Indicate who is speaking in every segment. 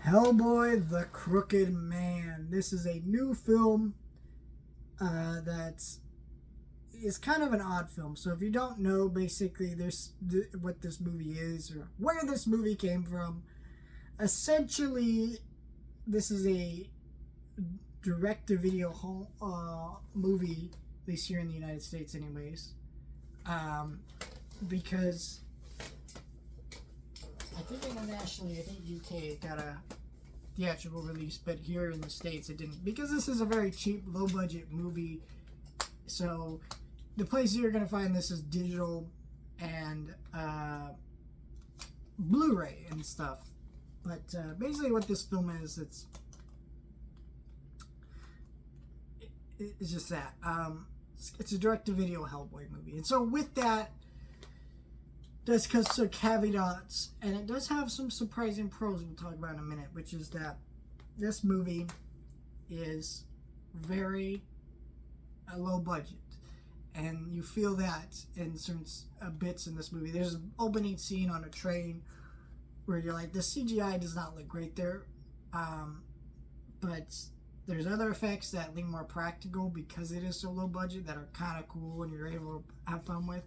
Speaker 1: Hellboy the Crooked Man. This is a new film that is kind of an odd film. So if you don't know basically what this movie is or where this movie came from, essentially this is a direct-to-video movie, at least here in the United States anyways, because I think internationally, I think UK got a theatrical release, but here in the States it didn't, because this is a very cheap, low-budget movie. So the place you're going to find this is digital and Blu-ray and stuff. But basically what this film is, it's just that. It's a direct-to-video Hellboy movie. And so with that, there's some caveats, and it does have some surprising pros we'll talk about in a minute, which is that this movie is very low budget. And you feel that in certain bits in this movie. There's an opening scene on a train where you're like, the CGI does not look great there. But there's other effects that look more practical because it is so low budget that are kind of cool and you're able to have fun with.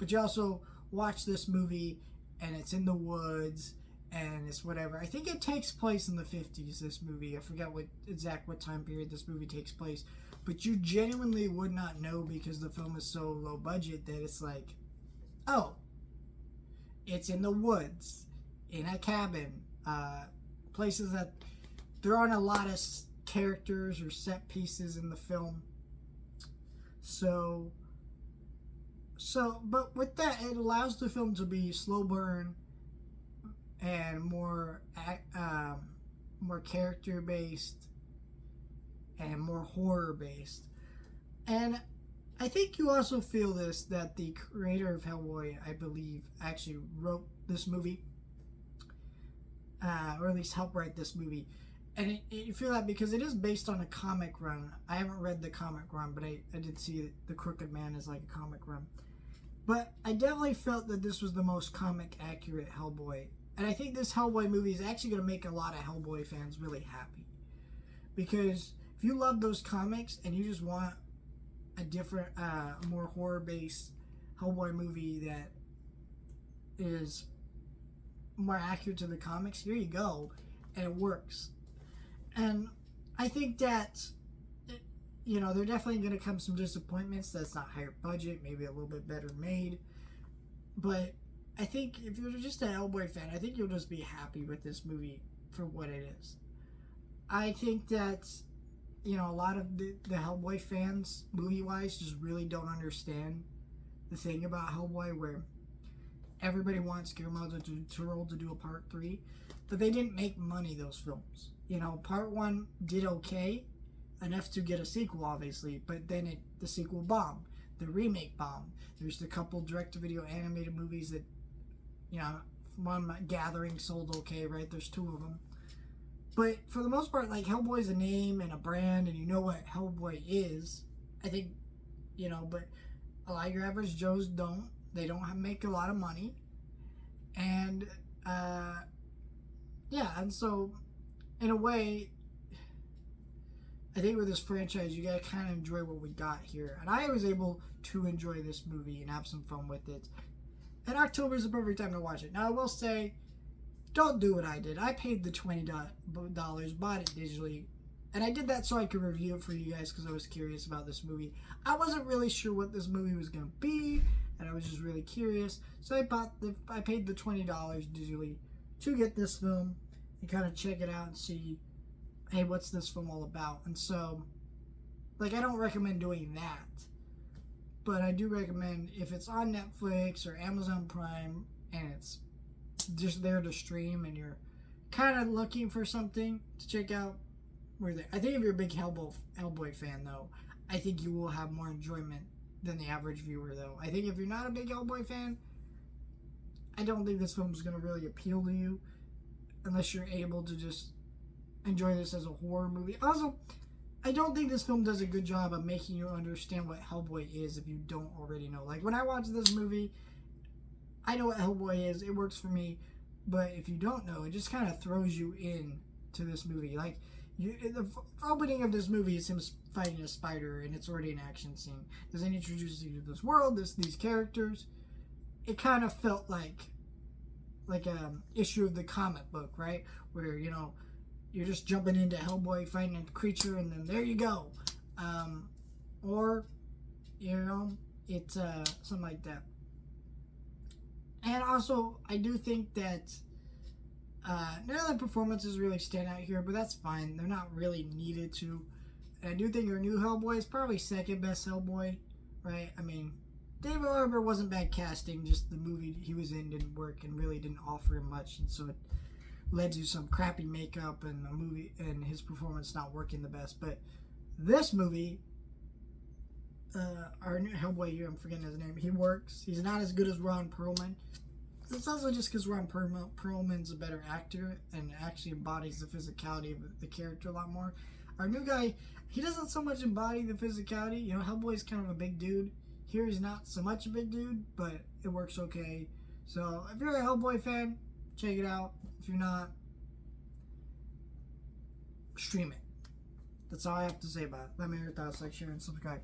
Speaker 1: But you also watch this movie and it's in the woods and it's whatever. I think it takes place in the 50s, this movie. I forget what time period this movie takes place. But you genuinely would not know because the film is so low budget that it's like, oh, it's in the woods, in a cabin, places that there aren't a lot of characters or set pieces in the film. But with that, it allows the film to be slow burn and more character based and more horror based. And I think you also feel this, that the creator of Hellboy, I believe, actually wrote this movie, or at least helped write this movie. And you feel that because it is based on a comic run. I haven't read the comic run, but I did see The Crooked Man as like a comic run. But I definitely felt that this was the most comic accurate Hellboy. And I think this Hellboy movie is actually going to make a lot of Hellboy fans really happy. Because if you love those comics and you just want a different, more horror-based Hellboy movie that is more accurate to the comics, here you go. And it works. And I think that, there are definitely going to come some disappointments. That's not higher budget, maybe a little bit better made. But I think if you're just a Hellboy fan, I think you'll just be happy with this movie for what it is. I think that, a lot of the Hellboy fans, movie-wise, just really don't understand the thing about Hellboy, where everybody wants Guillermo del Toro to do a part 3, but they didn't make money, those films. Part 1 did okay, enough to get a sequel, obviously, but then the sequel bombed. The remake bombed. There's a couple direct-to-video animated movies that, one Gathering sold okay, right? There's 2 of them. But for the most part, like, Hellboy's a name and a brand, and you know what Hellboy is. I think, but a lot of your average Joes don't. They don't make a lot of money. And, and so, in a way, I think with this franchise, you gotta kind of enjoy what we got here. And I was able to enjoy this movie and have some fun with it. And October is the perfect time to watch it. Now, I will say, don't do what I did. I paid the $20, bought it digitally. And I did that so I could review it for you guys because I was curious about this movie. I wasn't really sure what this movie was going to be, and I was just really curious. So I paid the $20 digitally to get this film and kind of check it out and see, hey, what's this film all about? And so, I don't recommend doing that. But I do recommend, if it's on Netflix or Amazon Prime and it's just there to stream and you're kind of looking for something to check out, I think if you're a big Hellboy fan, though, I think you will have more enjoyment than the average viewer, though. I think if you're not a big Hellboy fan, I don't think this film is going to really appeal to you unless you're able to just enjoy this as a horror movie. Also, I don't think this film does a good job of making you understand what Hellboy is if you don't already know. Like, when I watch this movie, I know what Hellboy is. It works for me. But if you don't know, it just kind of throws you in to this movie. Like, the opening of this movie is him fighting a spider, and it's already an action scene. Doesn't introduce you to this world, these characters. It kind of felt like an issue of the comic book, right? Where, you're just jumping into Hellboy fighting a creature, and then there you go. Or, it's something like that. And also, I do think that none of the performances really stand out here, but that's fine. They're not really needed to. And I do think our new Hellboy is probably second best Hellboy, right? I mean, David Harbour wasn't bad casting, just the movie he was in didn't work and really didn't offer him much, and so it led to some crappy makeup and a movie and his performance not working the best. But this movie, our new Hellboy here, I'm forgetting his name, he works. He's not as good as Ron Perlman. It's also just because Ron Perlman's a better actor and actually embodies the physicality of the character a lot more. Our new guy, he doesn't so much embody the physicality. Hellboy's kind of a big dude. Here he's not so much a big dude, but it works okay. So if you're a Hellboy fan, check it out. If you're not, stream it. That's all I have to say about it. Let me know your thoughts, like, share, and subscribe.